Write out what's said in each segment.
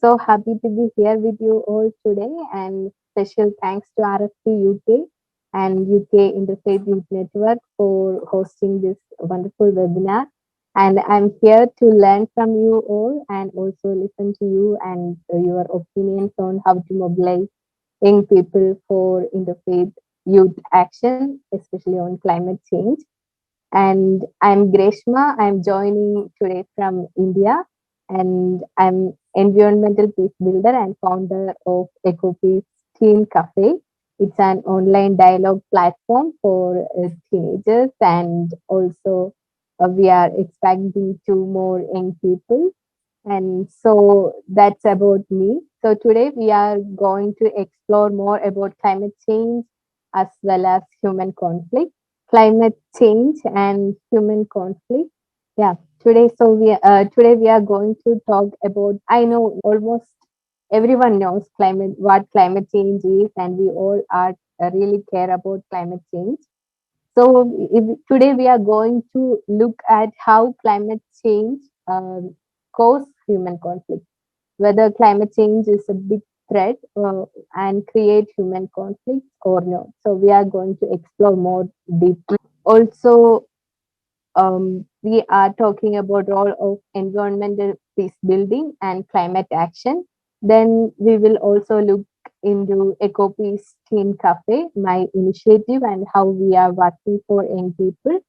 so happy to be here with you all today, and special thanks to RFP UK and UK Interfaith Youth Network for hosting this wonderful webinar. And I'm here to learn from you all and also listen to you and your opinions on how to mobilize young people for interfaith youth action, especially on climate change. And I'm Greshma. I'm joining today from India, and I'm environmental peace builder and founder of EcoPeace Teen Cafe. It's an online dialogue platform for teenagers, and also we are expanding to more young people. And so that's about me. So today we are going to explore more about climate change as well as human conflict, climate change and human conflict. Yeah, today we are going to talk about. I know almost everyone knows what climate change is, and we all are really care about climate change. So today we are going to look at how climate change cause human conflict, whether climate change is a big threat and create human conflict or not. So we are going to explore more deeply. Also, we are talking about role of environmental peace building and climate action. Then we will also look into EcoPeace Teen Cafe, my initiative, and how we are working for young people.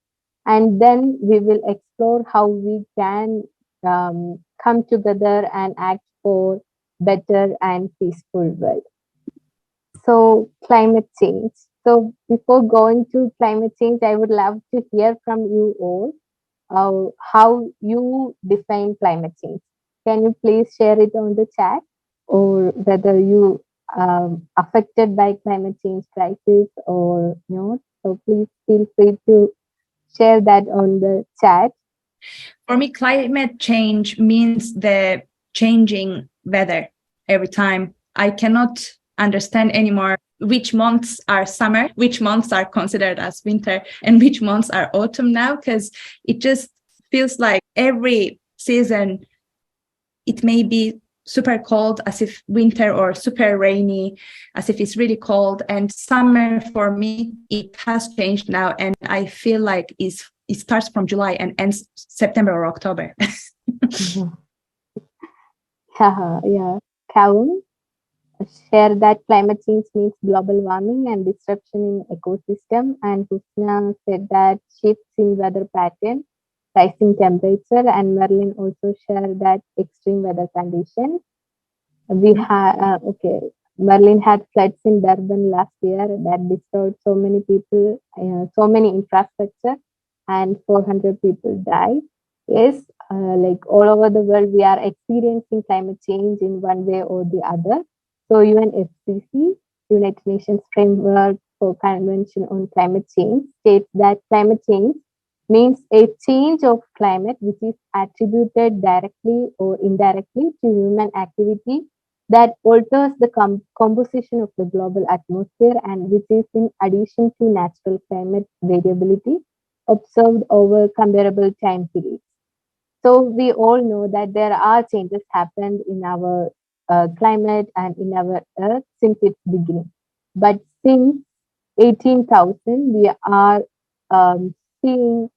And then we will explore how we can come together and act for better and peaceful world. So climate change. So before going to climate change, I would love to hear from you all how you define climate change. Can you please share it on the chat, or whether you affected by climate change crisis or not? So please feel free to share that on the chat. For me, climate change means the changing weather every time. I cannot understand anymore which months are summer, which months are considered as winter, and which months are autumn now, because it just feels like every season it may be super cold as if winter, or super rainy as if it's really cold. And summer for me, it has changed now, and I feel like it starts from July and ends September or October. Yeah. Kavun, share that climate change means global warming and disruption in ecosystem. And Husna said that shifts in weather pattern, rising temperature, and Merlin also shared that extreme weather conditions. We had Merlin had floods in Durban last year that destroyed so many people, so many infrastructure, and 400 people died. Yes, like all over the world, we are experiencing climate change in one way or the other. So UNFCCC, United Nations Framework for Convention on Climate Change, states that climate change means a change of climate which is attributed directly or indirectly to human activity that alters the composition of the global atmosphere, and which is in addition to natural climate variability observed over comparable time periods. So we all know that there are changes happened in our climate and in our earth since its beginning. But since 18,000, we are seeing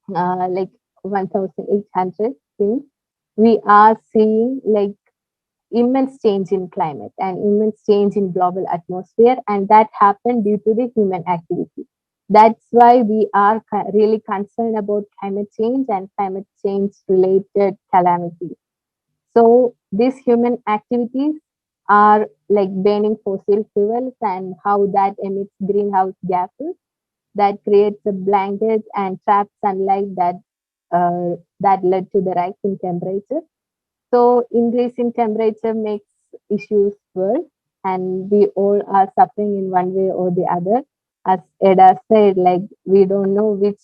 like 1,800 since we are seeing like immense change in climate and immense change in global atmosphere, and that happened due to the human activity. That's why we are really concerned about climate change and climate change related calamities. So these human activities are like burning fossil fuels and how that emits greenhouse gases that creates a blanket and traps sunlight that led to the rise in temperature. So increase in temperature makes issues worse, and we all are suffering in one way or the other. As Eda said, like we don't know which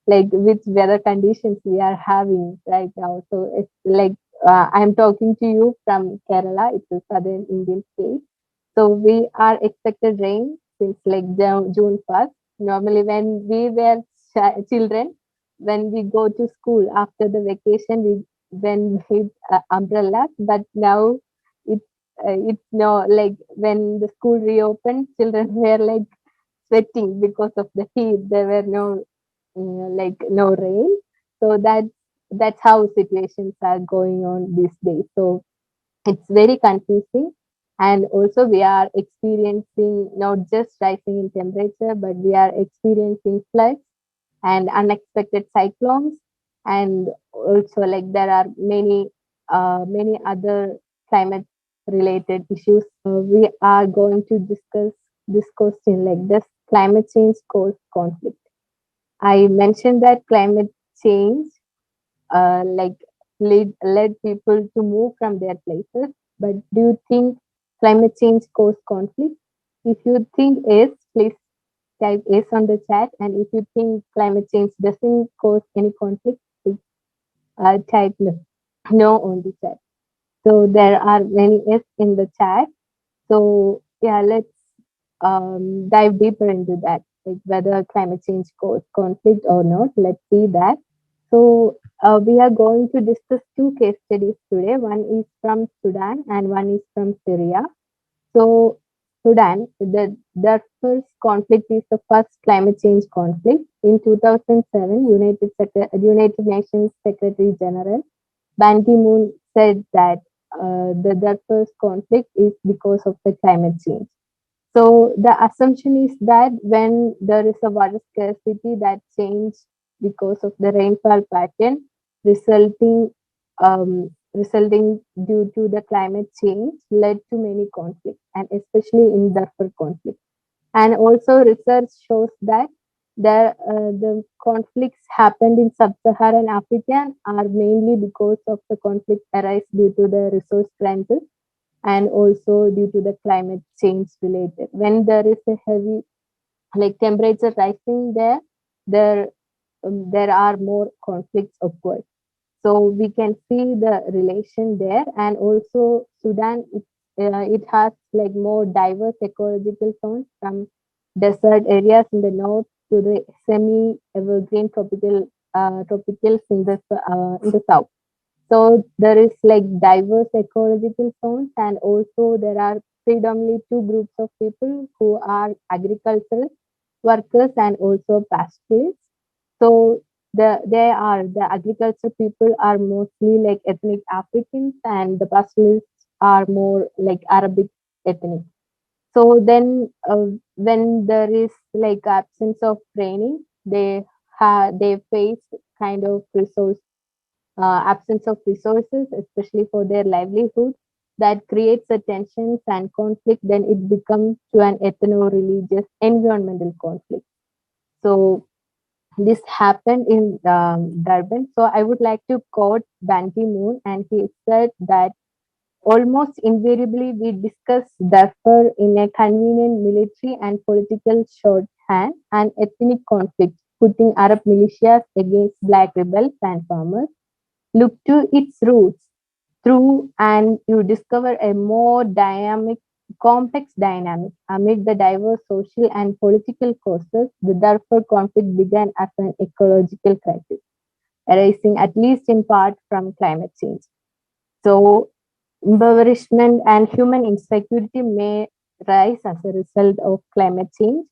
like which weather conditions we are having right now. So it's like I'm talking to you from Kerala. It's a southern Indian state. So we are expected rain since like June 1st. Normally, when we were children, when we go to school after the vacation, when with umbrellas, but now it's no, like when the school reopened, children were like sweating because of the heat. There were no like no rain, so that's how situations are going on these days. So it's very confusing, and also we are experiencing not just rising in temperature, but we are experiencing floods and unexpected cyclones, and also like there are many other climate related issues. We are going to discuss this question, like, does climate change cause conflict? I mentioned that climate change like led people to move from their places. But do you think climate change cause conflict? If you think yes, please type yes on the chat. And if you think climate change doesn't cause any conflict, please type no, no on the chat. So there are many yes in the chat. So yeah, let's dive deeper into that, like whether climate change cause conflict or not. Let's see that. So we are going to discuss two case studies today. One is from Sudan and one is from Syria. So Sudan, the first conflict is the first climate change conflict. In 2007, United Nations Secretary General Ban Ki-moon said that the first conflict is because of the climate change. So the assumption is that when there is a water scarcity, that change because of the rainfall pattern resulting resulting due to the climate change led to many conflicts, and especially in Darfur conflict. And also research shows that the conflicts happened in sub-Saharan Africa are mainly because of the conflict arise due to the resource crisis and also due to the climate change related. When there is a heavy like temperature rising there there are more conflicts occur. So we can see the relation there, and also Sudan it has like more diverse ecological zones from desert areas in the north to the semi-evergreen tropicals in the south. So there is like diverse ecological zones, and also there are predominantly two groups of people who are agricultural workers and also pastoralists. So the agriculture people are mostly like ethnic Africans, and the pastoralists are more like Arabic ethnic. So then when there is like absence of training, they face kind of absence of resources, especially for their livelihood, that creates a tensions and conflict. Then it becomes to an ethno-religious environmental conflict. So this happened in Durban. So I would like to quote Ban Ki-moon, and he said that almost invariably we discuss Darfur in a convenient military and political shorthand and ethnic conflict, putting Arab militias against black rebels and farmers. Look to its roots through, and you discover a more dynamic, complex dynamic. Amid the diverse social and political causes, the Darfur conflict began as an ecological crisis, arising at least in part from climate change. So, impoverishment and human insecurity may rise as a result of climate change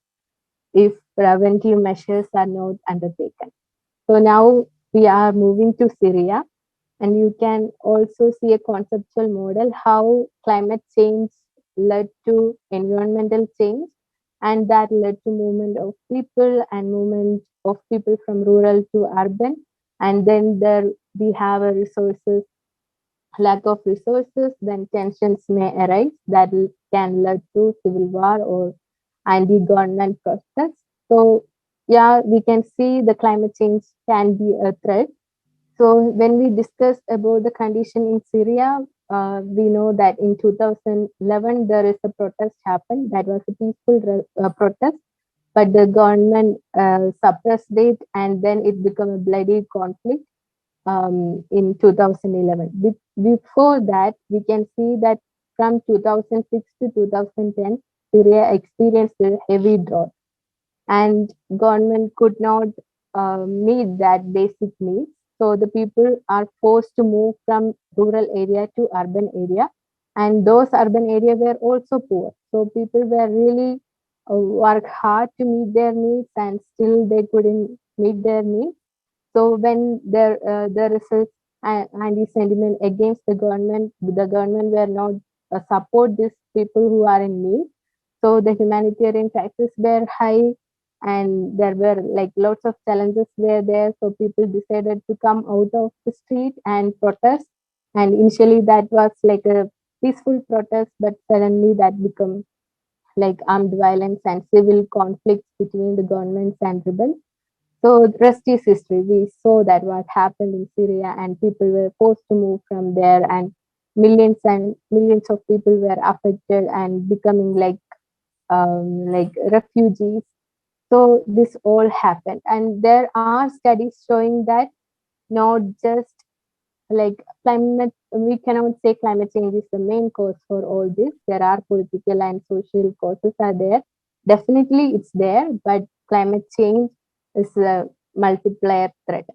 if preventive measures are not undertaken. So now we are moving to Syria, and you can also see a conceptual model how climate change led to environmental change, and that led to movement of people and movement of people from rural to urban. And then there we have a resources lack of resources, then tensions may arise that can lead to civil war or anti-government protests. So yeah, we can see the climate change can be a threat. So when we discuss about the condition in Syria, we know that in 2011 there is a protest happened. That was a peaceful protest, but the government suppressed it, and then it became a bloody conflict in 2011. Before that, we can see that from 2006 to 2010, Syria experienced a heavy drought, and government could not meet that basic needs. So the people are forced to move from rural area to urban area, and those urban area were also poor. So people were really work hard to meet their needs, and still they couldn't meet their needs. So when there is a anti sentiment against the government were not support these people who are in need. So the humanitarian crisis were high, and there were like lots of challenges were there. So people decided to come out of the street and protest. And initially that was like a peaceful protest, but suddenly that became like armed violence and civil conflicts between the governments and rebels. So the rest is history. We saw that what happened in Syria, and people were forced to move from there, and millions of people were affected and becoming like refugees. So this all happened, and there are studies showing that not just like climate, we cannot say climate change is the main cause for all this. There are political and social causes are there. Definitely it's there, but climate change is a multiplier threat,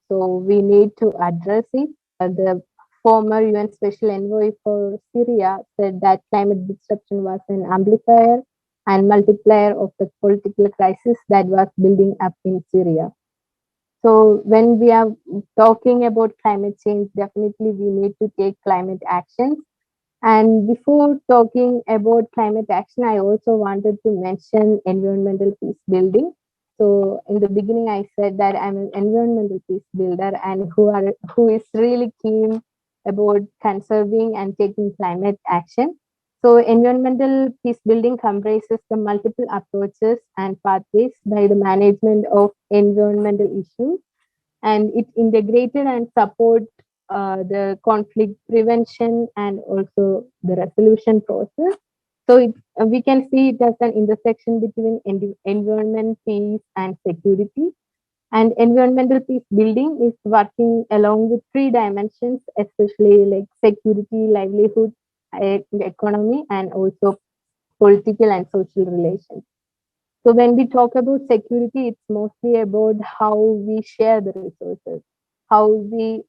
so we need to address it. The former UN special envoy for Syria said that climate disruption was an amplifier and multiplier of the political crisis that was building up in Syria. So when we are talking about climate change, definitely we need to take climate actions. And before talking about climate action, I also wanted to mention environmental peace building. So in the beginning, I said that I'm an environmental peace builder and who is really keen about conserving and taking climate action. So environmental peace building comprises the multiple approaches and pathways by the management of environmental issues, and it integrated and support the conflict prevention and also the resolution process. So we can see it as an intersection between environment, peace, and security. And environmental peace building is working along with three dimensions, especially like security, livelihood, economy, and also political and social relations. So when we talk about security, it's mostly about how we share the resources, how we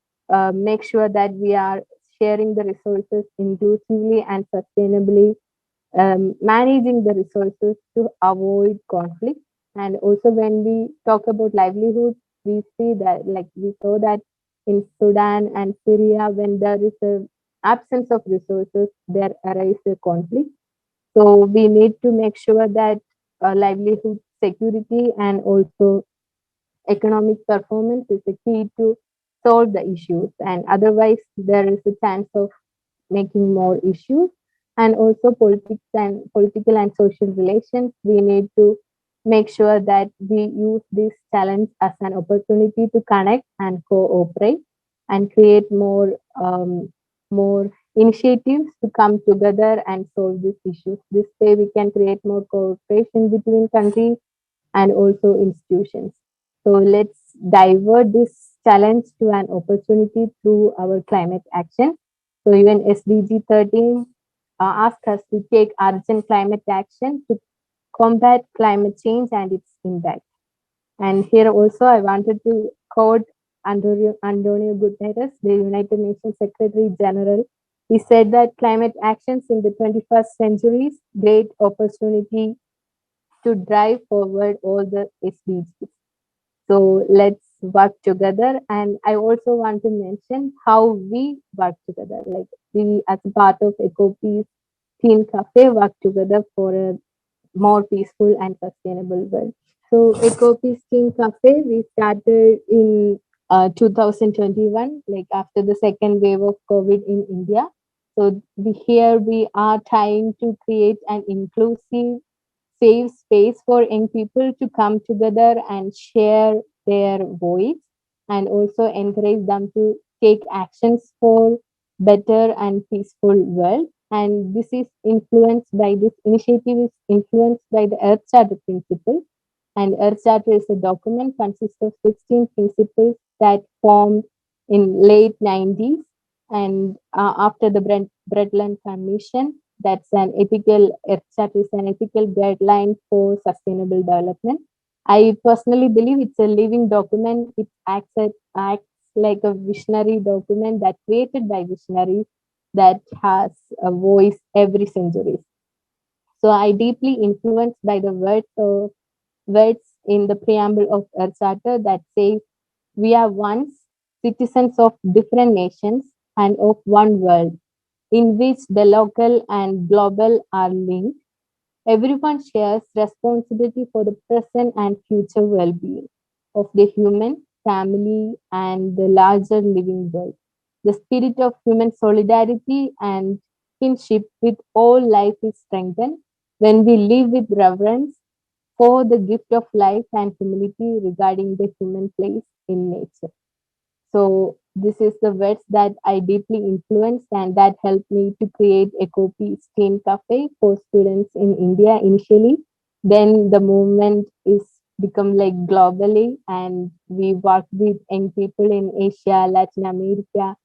make sure that we are sharing the resources inclusively and sustainably, managing the resources to avoid conflict. And also when we talk about livelihood, we see that like we saw that in Sudan and Syria, when there is a absence of resources, there arises a conflict. So we need to make sure that livelihood security and also economic performance is the key to solve the issues. And otherwise, there is a chance of making more issues. And also political and social relations. We need to make sure that we use this challenge as an opportunity to connect and cooperate and create more initiatives to come together and solve these issues. This way, we can create more cooperation between countries and also institutions. So let's divert this challenge to an opportunity through our climate action. So even SDG 13 asks us to take urgent climate action to combat climate change and its impact. And here also I wanted to quote Antonio Guterres, the United Nations Secretary General. He said that climate actions in the 21st century is great opportunity to drive forward all the SDGs. So let's work together. And I also want to mention how we work together. Like we, as a part of EcoPeace Teen Cafe, work together for a more peaceful and sustainable world. So EcoPeace Teen Cafe, we started in 2021, like after the second wave of COVID in India. So here we are trying to create an inclusive safe space for young people to come together and share their voice, and also encourage them to take actions for better and peaceful world. And this initiative is influenced by the Earth Charter principle. And Earth Charter is a document consists of 16 principles that formed in late 90s, and after the Brundtland Commission. That's an ethical Earth Charter is an ethical guideline for sustainable development. I personally believe it's a living document. It acts like a visionary document that created by visionaries that has a voice every century. So I deeply influenced by the words in the preamble of Earth Charter that says we are once citizens of different nations and of one world in which the local and global are linked. Everyone shares responsibility for the present and future well being of the human family and the larger living world. The spirit of human solidarity and kinship with all life is strengthened when we live with reverence for the gift of life and humility regarding the human place in nature. So this is the words that I deeply influenced and that helped me to create Eco Peace Teen Cafe for students in India initially. Then the movement is become like globally and we work with young people in Asia, Latin America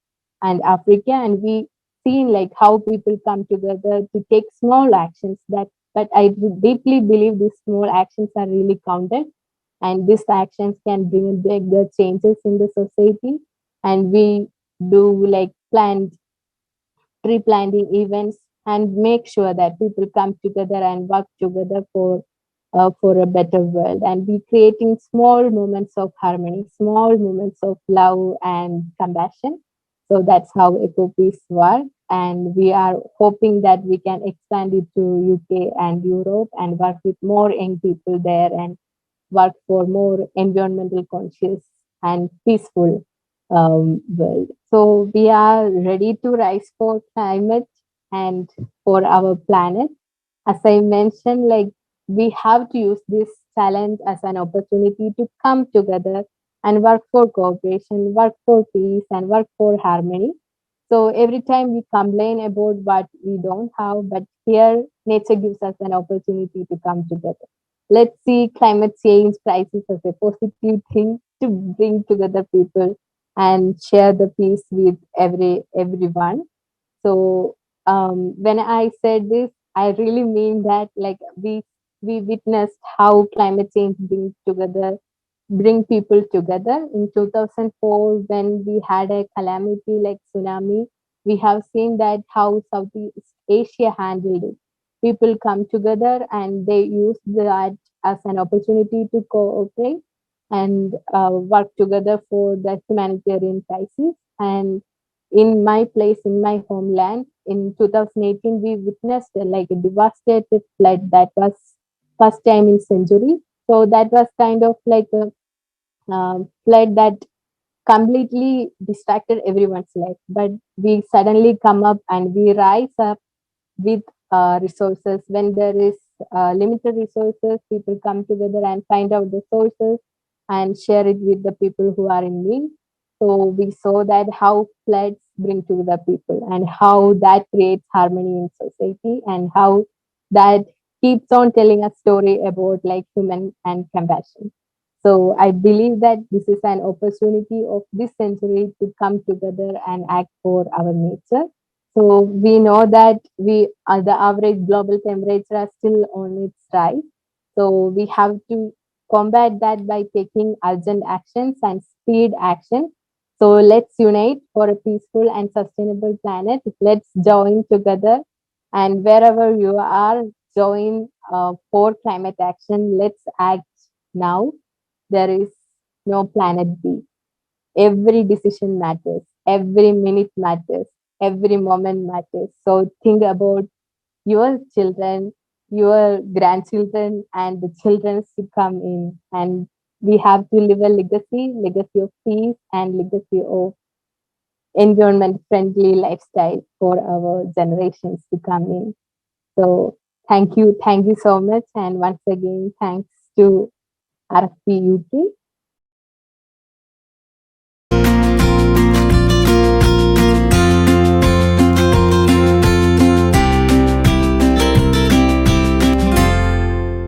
and Africa and we seen like how people come together to take small actions that but I deeply believe these small actions are really counted and these actions can bring bigger changes in the society and we do like planned tree planting events and make sure that people come together and work together for a better world and be creating small moments of harmony small moments of love and compassion. So that's how Eco Peace work and we are hoping that we can expand it to UK and Europe and work with more young people there and work for more environmental conscious and peaceful world. So we are ready to rise for climate and for our planet. As I mentioned, like we have to use this challenge as an opportunity to come together and work for cooperation, work for peace, and work for harmony. So every time we complain about what we don't have, but here nature gives us an opportunity to come together. Let's see climate change crisis as a positive thing to bring together people and share the peace with everyone. So when I said this, I really mean that like we witnessed how climate change bring people together. In 2004, when we had a calamity like tsunami, we have seen that how Southeast Asia handled it. People come together and they use that as an opportunity to cooperate and work together for the humanitarian crisis. And in my place, in my homeland, in 2018, we witnessed like a devastated flood that was first time in century. So that was kind of like a flood that completely distracted everyone's life. But we suddenly come up and we rise up with resources. When there is limited resources, people come together and find out the sources and share it with the people who are in need. So we saw that how floods bring together people and how that creates harmony in society and how that keeps on telling a story about like human and compassion. So I believe that this is an opportunity of this century to come together and act for our nature. So we know that the average global temperature are still on its rise. So we have to combat that by taking urgent actions and speed action. So let's unite for a peaceful and sustainable planet. Let's join together and wherever you are, join for climate action. Let's act now. There is no planet B. Every decision matters, every minute matters, every moment matters. So think about your children, your grandchildren, and the children to come in. And we have to live a legacy of peace and legacy of environment friendly lifestyle for our generations to come in. So thank you so much. And once again, thanks to RFP UK.